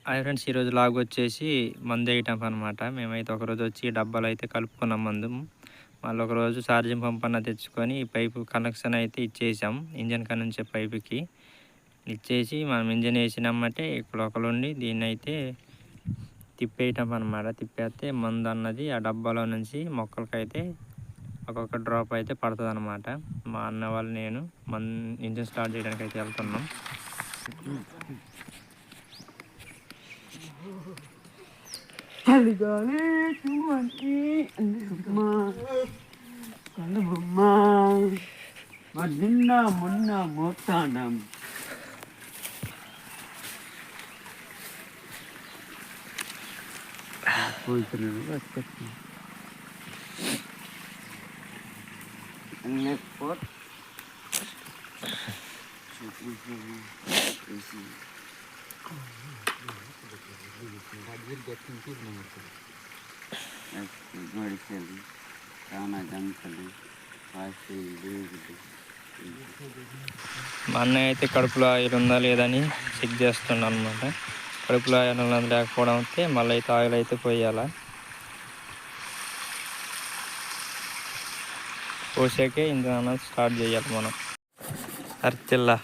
Hi friends, ఈరోజు log వచ్చేసి మందు వేయటం అనమాట. మేమైతే ఒకరోజు వచ్చి డబ్బాలు అయితే కలుపుకున్నాం మందు. మళ్ళీ ఒకరోజు ఛార్జింగ్ పంప్ అన్న తెచ్చుకొని పైపు కనెక్షన్ అయితే ఇచ్చేసాం. ఇంజన్ కనుంచే పైపుకి ఇచ్చేసి మనం ఇంజన్ వేసినామంటే ఇక్కడ ఒకరుండి దీన్ని అయితే తిప్పేయటం అనమాట. తిప్పేస్తే మందు అన్నది ఆ డబ్బాలో నుంచి మొక్కలకైతే ఒక్కొక్క డ్రాప్ అయితే పడుతుంది అనమాట. మా అన్న వాళ్ళు నేను ఇంజన్ స్టార్ట్ చేయడానికి అయితే వెళ్తున్నాం. చలిగాలి చుమ్మంటి కలబొమ్మ నిన్న మొన్న మోతానం మా అన్నయ్య అయితే కడుపులో ఆయిల్ ఉందా లేదని చెక్ చేస్తుండ అనమాట. కడుపులో ఆయిల్ ఉన్నది లేకపోవడం అయితే మళ్ళీ అయితే ఆయిల్ అయితే పోయాలా. పోసాకే ఇంజన్ అన్నది స్టార్ట్ చేయాలి మనం. అర్తిల్లా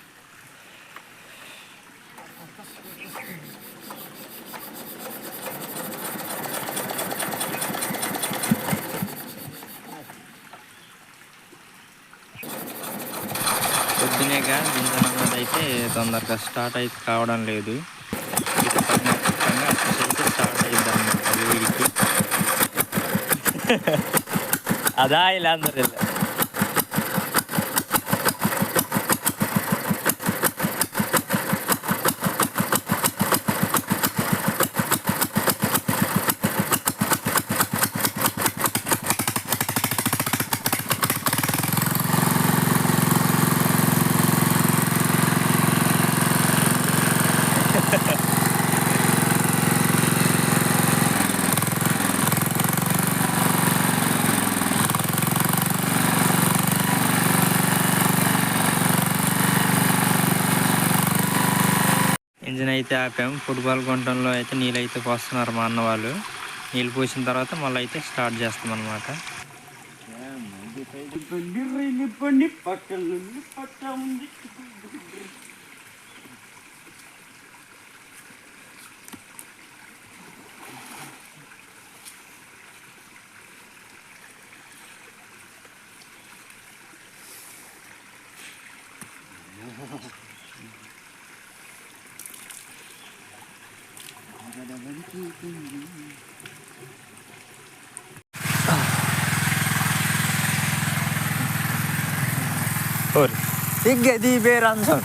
పొద్దునేగా ఇంజన్ అన్నది అయితే తొందరగా స్టార్ట్ అయితే కావడం లేదు. అయితే స్టార్ట్ అయ్యింది అనమాట వేడికి. అదా ఇలా అందరు ఇంజన్ అయితే ఆపాము. ఫుట్బాల్ గుంటంలో అయితే నీళ్ళు అయితే పోస్తున్నారు మా అన్న వాళ్ళు. నీళ్ళు పోసిన తర్వాత మళ్ళీ అయితే స్టార్ట్ చేస్తాం అనమాట. Di Beranson.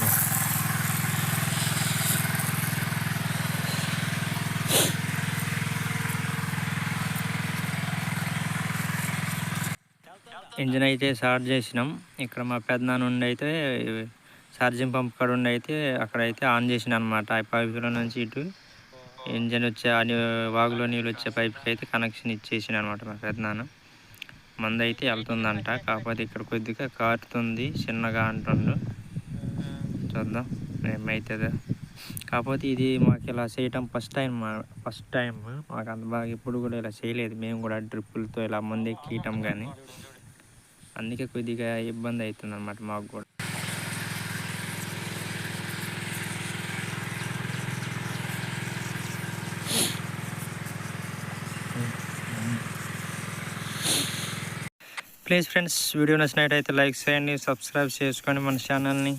ఇంజన్ అయితే స్టార్ట్ చేసినాం. ఇక్కడ మా పెద్దనాన్న ఉండి అయితే ఛార్జింగ్ పంప్ కాడ ఉండి అయితే అక్కడైతే ఆన్ చేసిన అనమాట. ఆ పైపులో నుంచి ఇటు ఇంజన్ వచ్చే వాగులో నీళ్ళు వచ్చే పైపుకి అయితే కనెక్షన్ ఇచ్చేసిన అనమాట మా పెద్దనాన్న. మంది అయితే వెళ్తుందంట, కాకపోతే ఇక్కడ కొద్దిగా కారుతుంది చిన్నగా అంటుండు. చూద్దాం ఏమవుతుందో. కాకపోతే ఇది మాకు ఇలా చేయటం ఫస్ట్ టైం మాకు అంత బాగా ఎప్పుడు కూడా ఇలా చేయలేదు. మేము కూడా డ్రిప్పులతో ఇలా మంది ఎక్కియటం కానీ, అందుకే కొద్దిగా ఇబ్బంది అవుతుంది అన్నమాట మాకు కూడా. ప్లీజ్ ఫ్రెండ్స్, వీడియో నచ్చినట్టయితే లైక్ చేయండి, సబ్స్క్రైబ్ చేసుకోండి మన ఛానల్ని.